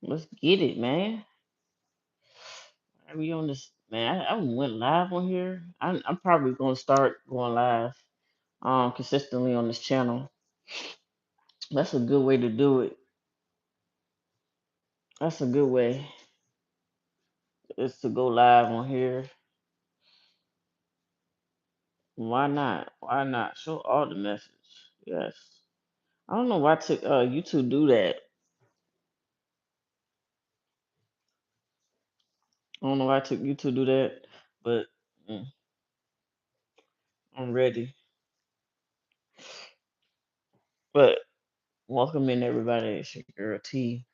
Let's get it, man. Are we on this, man? I went live on here. I'm probably gonna start going live, consistently on this channel. That's a good way to do it. That's a good way is to go live on here. Why not? Why not? Show all the message. Yes. I don't know why YouTube do that. I don't know why YouTube do that, but mm, I'm ready. But welcome in everybody. It's your girl T.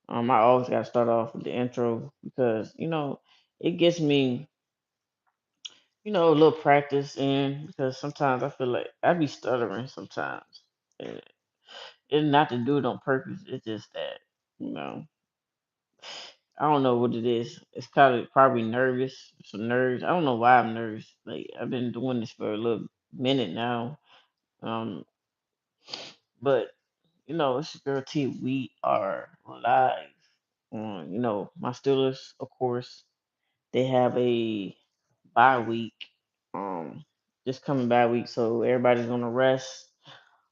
I always gotta start off with the intro because it gets me a little practice in because sometimes I feel like I be stuttering sometimes. And it's not to do it on purpose. It's just that you know I don't know what it is. It's kind of probably nervous. Some nerves. I don't know why I'm nervous. Like I've been doing this for a little minute now. Um, but it's your girl T. We are live. My Steelers, of course, they have a bye week. Um, this coming bye week, so everybody's gonna rest.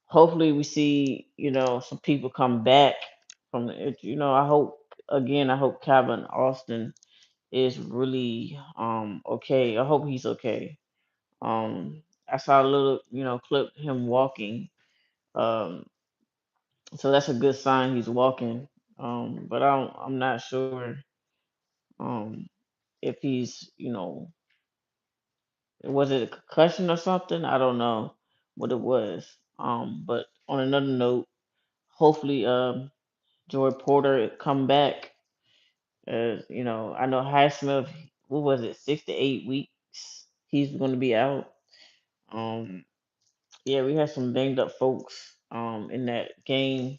Hopefully, we see some people come back from the. I hope again. I hope Calvin Austin is really okay. I hope he's okay. I saw a little clip of him walking. Um, so that's a good sign he's walking. But I'm not sure um if he's was it a concussion or something? I don't know what it was. But on another note, hopefully Joy Porter come back. As I know Highsmith, what was it, 6 to 8 weeks? He's going to be out. Um, yeah, we had some banged up folks in that game,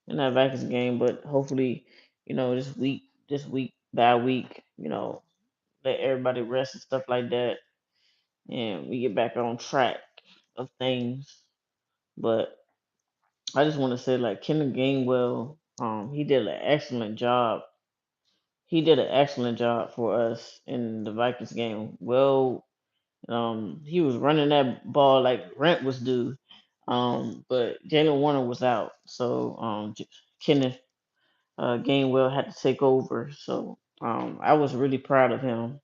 in that Vikings game, but hopefully, this week, bad week, let everybody rest and stuff like that, and we get back on track of things. But I just want to say, like Kenneth Gainwell, he did an excellent job. He did an excellent job for us in the Vikings game. Well, he was running that ball like rent was due. But Jalen Warner was out, so Kenneth Gainwell had to take over. So I was really proud of him.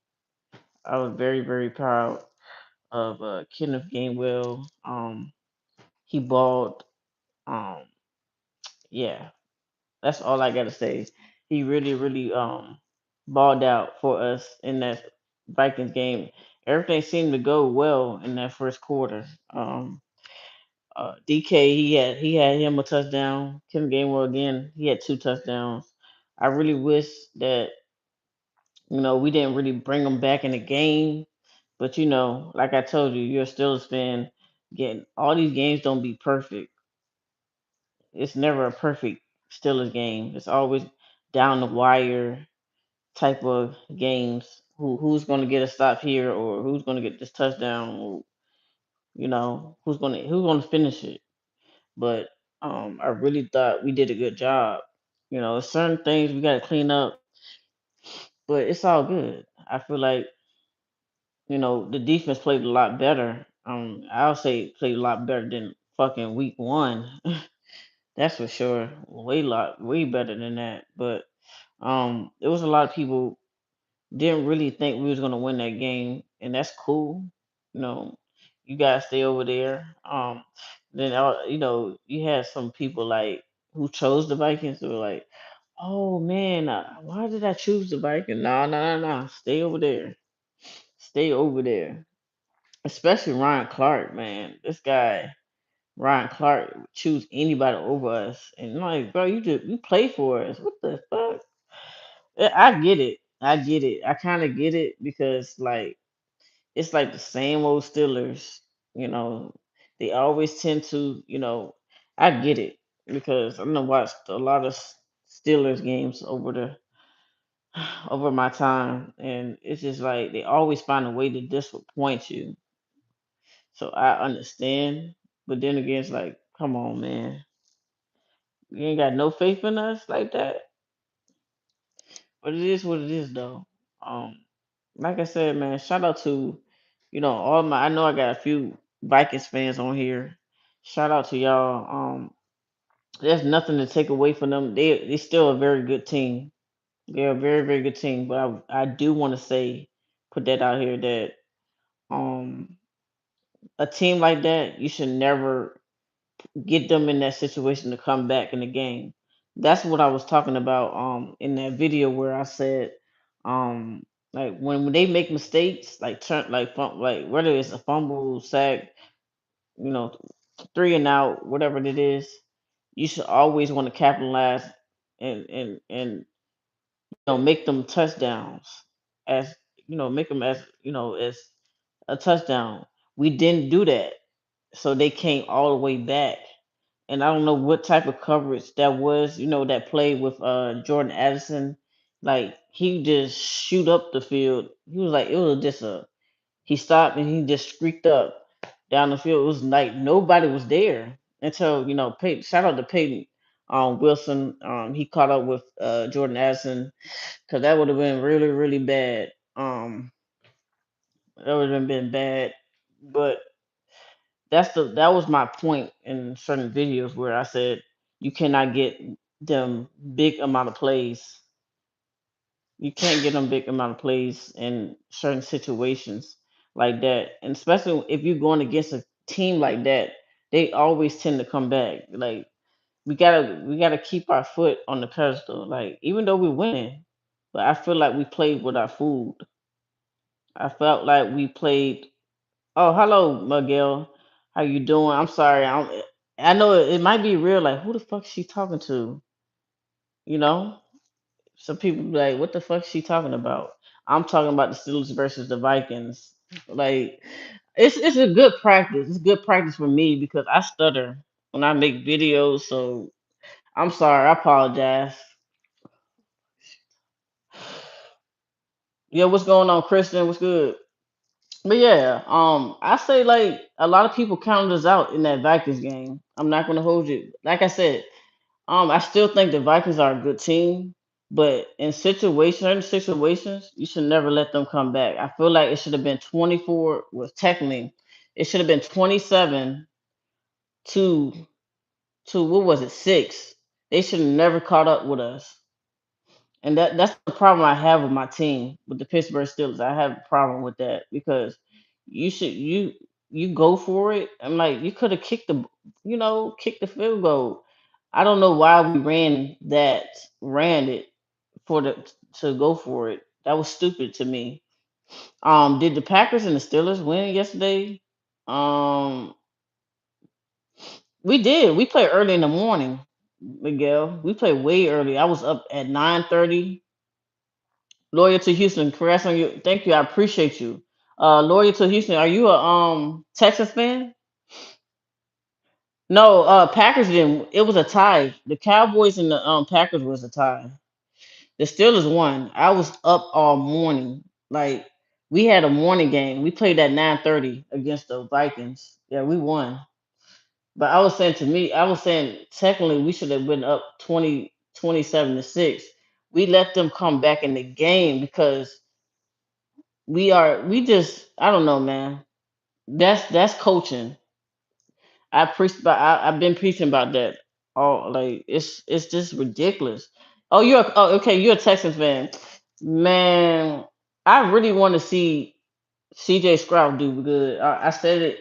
I was very, very proud of Kenneth Gainwell. He balled. Um, yeah, that's all I gotta say. He really, really balled out for us in that Vikings game. Everything seemed to go well in that first quarter. DK, he had him a touchdown. Kim Gainwell again, he had two touchdowns. I really wish that we didn't really bring him back in the game, but like I told you, you're still a Steelers fan. Getting all these games don't be perfect. It's never a perfect Steelers game. It's always down the wire type of games. Who's going to get a stop here, or who's going to get this touchdown, or who's going to finish it. But I really thought we did a good job. Certain things we got to clean up, but it's all good. I feel like the defense played a lot better. I'll say played a lot better than fucking week one. That's for sure. Way better than that. But there was a lot of people didn't really think we was gonna win that game, and that's cool. You know, you guys stay over there. Then you had some people like who chose the Vikings. They were like, "Oh man, why did I choose the Vikings? No, no, no, no. Stay over there. Stay over there." Especially Ryan Clark, man. This guy, Ryan Clark, would choose anybody over us, and I'm like, bro, you play for us. What the fuck? I get it. I get it. I kind of get it because like it's like the same old Steelers. You know, they always tend to. I get it because I'm gonna watch a lot of Steelers games over the over my time, and it's just like they always find a way to disappoint you. So I understand, but then again, it's like, come on, man, you ain't got no faith in us like that. But it is what it is, though. Um, like I said, man, shout out to, all my. I know I got a few Vikings fans on here. Shout out to y'all. There's nothing to take away from them. They still a very good team. They're a very very good team. But I do want to say, put that out here that um a team like that, you should never get them in that situation to come back in the game. That's what I was talking about in that video where I said um like when they make mistakes like turn like whether it's a fumble, sack, you know, three and out, whatever it is, you should always want to capitalize and make them touchdowns as make them as a touchdown. We didn't do that, so they came all the way back. And I don't know what type of coverage that was, that play with Jordan Addison. Like he just shoot up the field. He was like it was just a he stopped and he just streaked up down the field. It was like nobody was there until Peyton. Shout out to Peyton Wilson. He caught up with Jordan Addison because that would have been really really bad. That would have been bad, but that was my point in certain videos where I said you cannot get them big amount of plays. You can't get them big amount of plays in certain situations like that, and especially if you're going against a team like that, they always tend to come back. Like we gotta keep our foot on the pedestal. Like even though we're winning, but I feel like we played with our food. I felt like we played. Oh, hello, Miguel. How you doing? I'm sorry. I know it might be real. Like, who the fuck is she talking to? You know, some people be like, what the fuck is she talking about? I'm talking about the Steelers versus the Vikings. Like, it's a good practice. It's good practice for me because I stutter when I make videos. So I'm sorry. I apologize. Yeah, what's going on, Kristen? What's good? But yeah, I say like a lot of people counted us out in that Vikings game. I'm not gonna hold you. Like I said, I still think the Vikings are a good team, but in certain situations, you should never let them come back. I feel like it should have been 24. Well, technically, it should have been 27 to what was it 6. They should have never caught up with us. And that's the problem I have with my team, with the Pittsburgh Steelers. I have a problem with that because you go for it. I'm like you could have kicked the field goal. I don't know why we ran it for the to go for it. That was stupid to me. Did the Packers and the Steelers win yesterday? Um, we did. We played early in the morning, Miguel. We played way early. I was up at 9:30. Loyal to Houston. Congrats on you. Thank you. I appreciate you. Loyal to Houston. Are you a Texas fan? No, Packers didn't. It was a tie. The Cowboys and the Packers was a tie. The Steelers won. I was up all morning. Like we had a morning game. We played at 9:30 against the Vikings. Yeah, we won. But I was saying technically we should have been up 27-6. We let them come back in the game because we just I don't know, man. That's coaching. I've been preaching about that. Oh, like it's just ridiculous. Okay, you're a Texans fan. Man, I really want to see CJ Stroud do good. I said it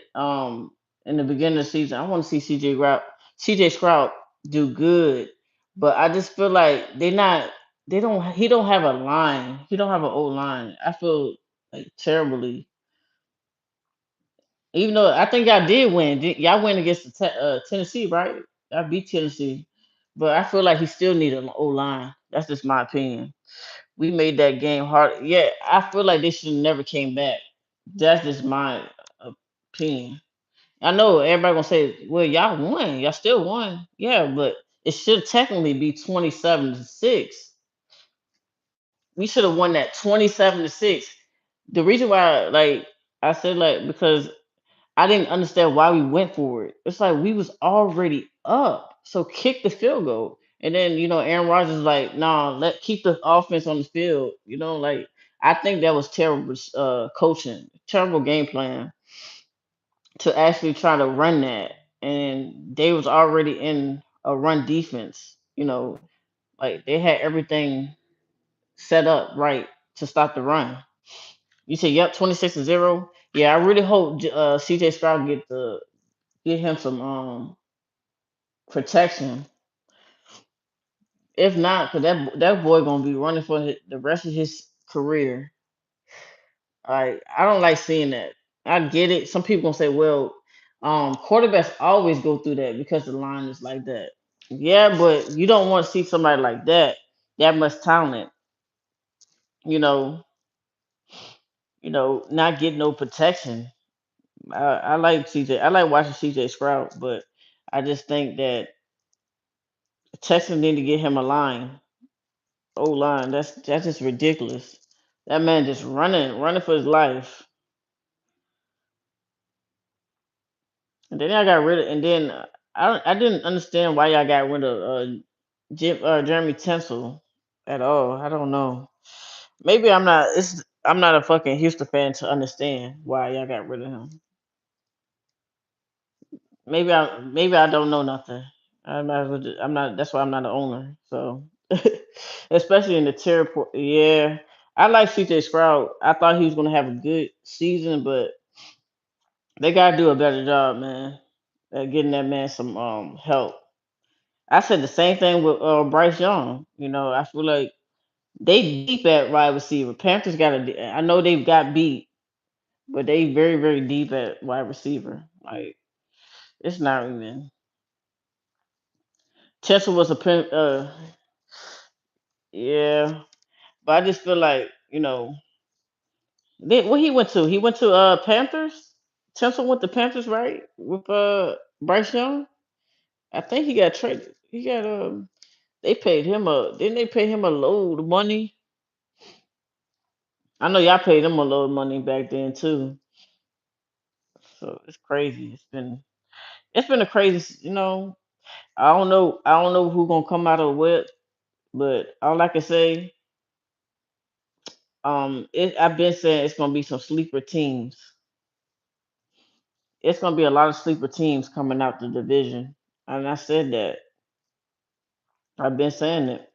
in the beginning of the season. I want to see CJ Stroud do good. But I just feel like they don't he don't have a line. He don't have an old line. I feel like terribly. Even though I think y'all did win. Y'all win against Tennessee, right? I beat Tennessee. But I feel like he still needed an O line. That's just my opinion. We made that game hard. Yeah, I feel like they should have never came back. That's just my opinion. I know everybody gonna say, "Well, y'all won. Y'all still won." Yeah, but it should technically be 27-6. We should have won that 27-6. The reason why, like I said, like because I didn't understand why we went for it. It's like we was already up, so kick the field goal. And then Aaron Rodgers is like, nah, let keep the offense on the field. Like I think that was terrible coaching, terrible game plan to actually try to run that. And they was already in a run defense. Like they had everything set up right to stop the run. You say, yep, 26-0. Yeah, I really hope CJ Stroud get him some protection. If not, cause that boy gonna be running for the rest of his career. I don't like seeing that. I get it. Some people gonna say, well, quarterbacks always go through that because the line is like that. Yeah, but you don't want to see somebody like that much talent, you know, not get no protection. I like CJ. I like watching CJ Sprout, but I just think that Texans need to get him a line, O line. That's just ridiculous. That man just running for his life. And then I got rid of, and then I didn't understand why y'all got rid of Jeremy Tinsel at all. I don't know. Maybe I'm not a fucking Houston fan to understand why y'all got rid of him. Maybe I don't know nothing. I'm not. That's why I'm not an owner. So, especially in the terrible. Yeah, I like CJ Sprout. I thought he was gonna have a good season, but they gotta do a better job, man, at getting that man some help. I said the same thing with Bryce Young. I feel like they deep at wide receiver. Panthers got a. I know they've got beat, but they very very deep at wide receiver. Like it's not even. Chester was a yeah, but I just feel like what he went to. He went to Panthers. Chester went to Panthers, right? With Bryce Young. I think he got traded. He got They paid him a. Didn't they pay him a load of money? I know y'all paid him a load of money back then too. So it's crazy. It's been a crazy. I don't know who gonna come out of what, but all I can say, I've been saying it's gonna be some sleeper teams. It's gonna be a lot of sleeper teams coming out the division, and I said that. I've been saying it.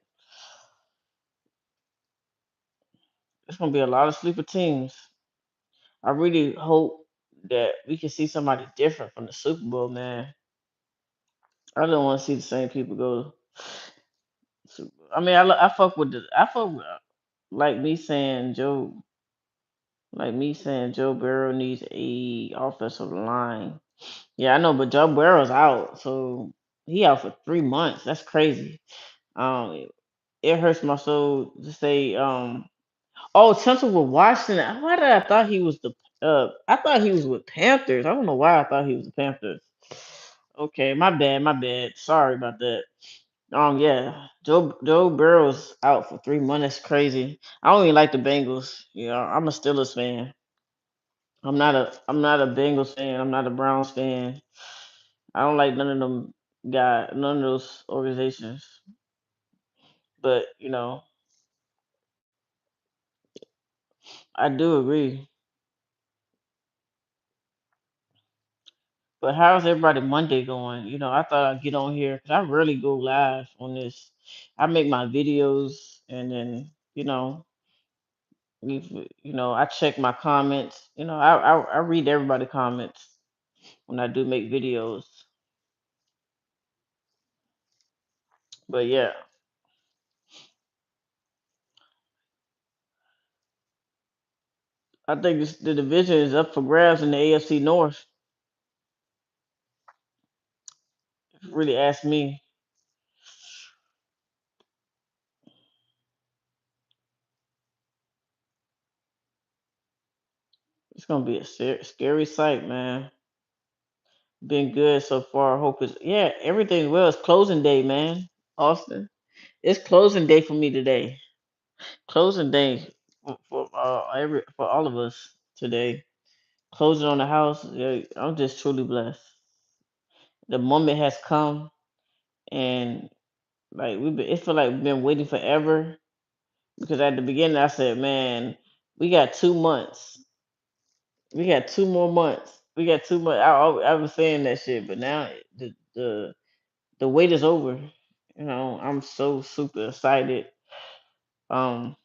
It's gonna be a lot of sleeper teams. I really hope that we can see somebody different from the Super Bowl, man. I don't want to see the same people go. Super Bowl. I mean, I fuck with like me saying Joe Burrow needs a offensive line. Yeah, I know, but Joe Burrow's out, so he out for 3 months. That's crazy. Um, it hurts my soul to say. Oh, Temple with Washington. Why did I thought he was the? I thought he was with Panthers. I don't know why I thought he was the Panthers. Okay, my bad, my bad. Sorry about that. Yeah, Joe Burrow's out for 3 months. That's crazy. I don't even like the Bengals. I'm a Steelers fan. I'm not a Bengals fan. I'm not a Browns fan. I don't like none of those organizations. But I do agree. But how's everybody Monday going? I thought I'd get on here because I rarely go live on this. I make my videos and then I check my comments. I read everybody comments when I do make videos. But yeah, I think the division is up for grabs in the AFC North. If you really ask me, it's gonna be a scary sight, man. Been good so far. Hope it's yeah, everything well. It's closing day, man. Austin, it's closing day for me today. Closing day for all of us today. Closing on the house. Yeah, I'm just truly blessed. The moment has come, and Like it feel like we've been waiting forever because at the beginning I said, man, we got 2 months. We got 2 more months. We got 2 months. I was saying that shit, but now the wait is over. You know, I'm so super excited. Um,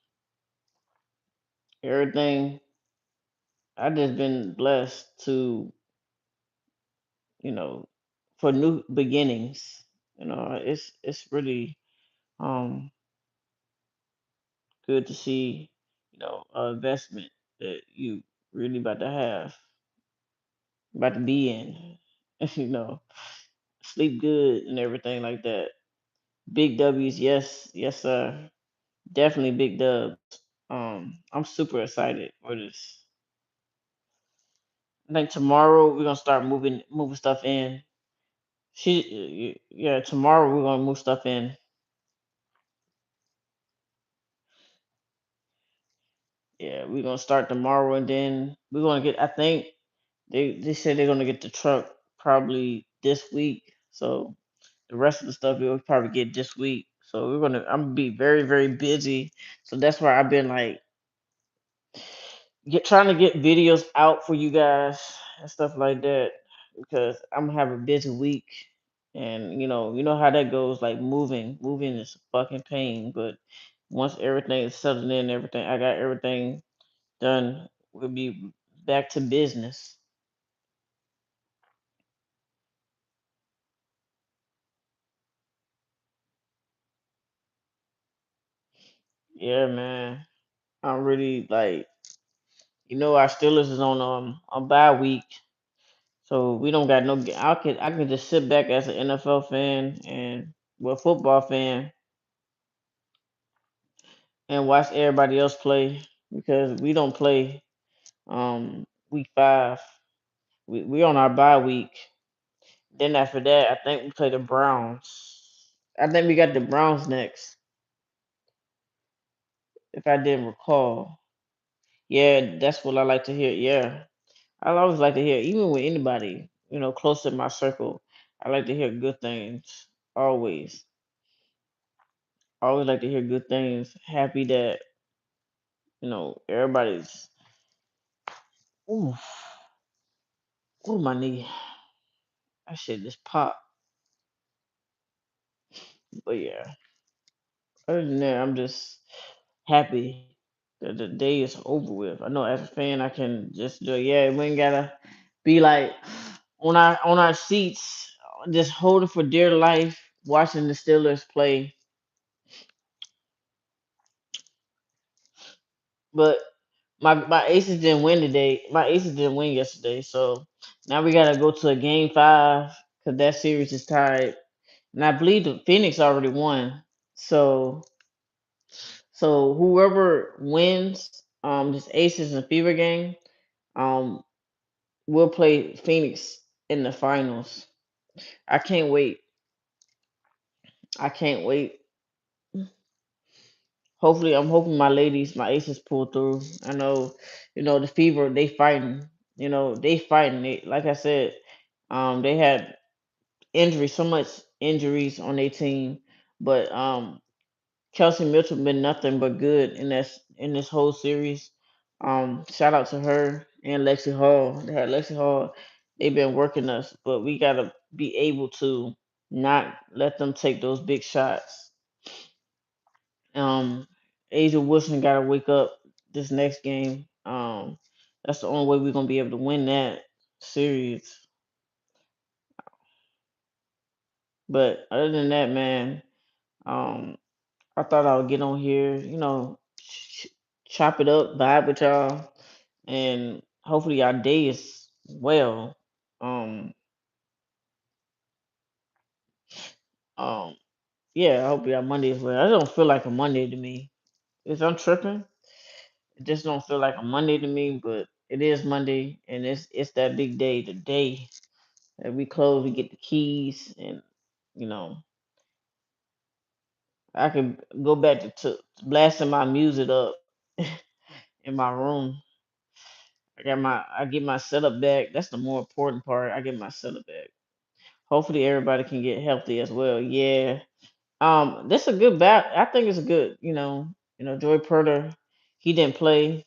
everything. I just been blessed to, you know, for new beginnings. You know, it's really um good to see, investment that you really about to have, about to be in. you know, sleep good and everything like that. Big W's, yes, yes, sir. Definitely big dubs. I'm super excited for this. I think tomorrow we're gonna start moving stuff in. Yeah, tomorrow we're gonna move stuff in. Yeah, we're gonna start tomorrow, and then we're gonna get. I think they said they're gonna get the truck probably this week. So the rest of the stuff we'll probably get this week. So I'm gonna be very very busy. So that's why I've been like trying to get videos out for you guys and stuff like that because I'm gonna have a busy week. And you know how that goes. Like moving is a fucking pain. But once everything is settled in, everything I got everything done, we'll be back to business. Yeah, man. I'm really like, our Steelers is on bye week, so we don't got no. I can just sit back as an NFL fan and football fan and watch everybody else play because we don't play week 5. We on our bye week. Then after that, I think we play the Browns. I think we got the Browns next, if I didn't recall. Yeah, that's what I like to hear. Yeah, I always like to hear, even with anybody, close to my circle. I like to hear good things. Always, always like to hear good things. Happy that everybody's. Ooh, ooh, my knee. I shit just pop. But yeah, other than that, I'm just happy that the day is over with. I know as a fan, I can just do. Yeah, we ain't gotta be like on our seats, just holding for dear life, watching the Steelers play. But my Aces didn't win today. My Aces didn't win yesterday, so now we gotta go to a game 5 because that series is tied. And I believe the Phoenix already won. So whoever wins this Aces and Fever game, um we'll play Phoenix in the finals. I can't wait. I can't wait. Hopefully, I'm hoping my aces pull through. I know, the Fever, they fighting. They fighting. Like I said, they had injuries, so much injuries on their team, but Kelsey Mitchell been nothing but good in this whole series. Shout out to her and Lexi Hall. They had Lexi Hall. They've been working us, but we gotta be able to not let them take those big shots. Um, Asia Wilson gotta wake up this next game. That's the only way we're gonna be able to win that series. But other than that, man, um, I thought I would get on here, chop it up, vibe with y'all, and hopefully our day is well. Um, um, yeah, I hope y'all Monday is well. It don't feel like a Monday to me. If I'm tripping, it just don't feel like a Monday to me, but it is Monday, and it's that big day, the day that we close, we get the keys, and you know, I can go back to blasting my music up in my room. I get my setup back. That's the more important part. I get my setup back. Hopefully everybody can get healthy as well. Yeah. This a good bat. I think it's a good. Joy Porter, he didn't play.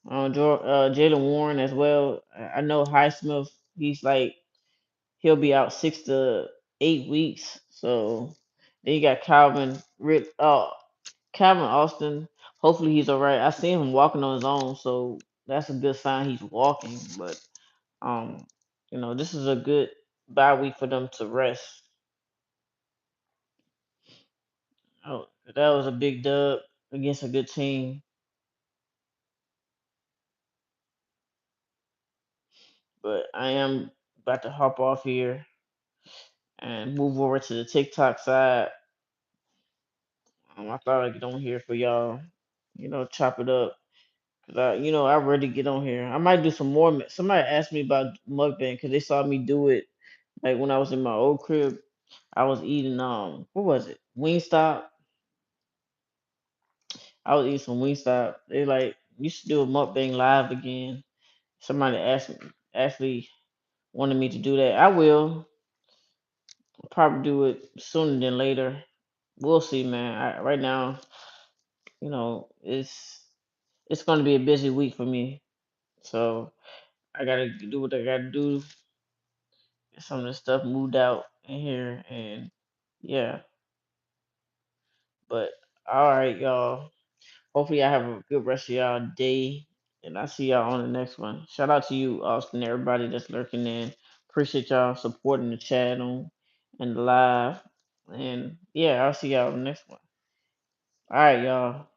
Jalen Warren as well. I know Highsmith. He's like he'll be out 6 to 8 weeks. So then you got Calvin Austin. Hopefully he's all right. I seen him walking on his own, so that's a good sign he's walking. But um, this is a good bye week for them to rest. Oh, that was a big dub against a good team. But I am about to hop off here and move over to the TikTok side. I thought I'd get on here for y'all, chop it up. Cause I ready to get on here. I might do some more. Somebody asked me about mukbang because they saw me do it. Like when I was in my old crib, I was eating what was it? Wingstop. I was eating some Wingstop. They like you should do a mukbang live again. Somebody asked me, actually wanted me to do that. I will probably do it sooner than later. We'll see, man. Right now, it's going to be a busy week for me. So I gotta do what I gotta do. Get some of the stuff moved out in here, and yeah. But all right, y'all. Hopefully, I have a good rest of y'all day, and I see y'all on the next one. Shout out to you, Austin, everybody that's lurking in. Appreciate y'all supporting the channel and the live, and yeah, I'll see y'all on the next one. All right, y'all.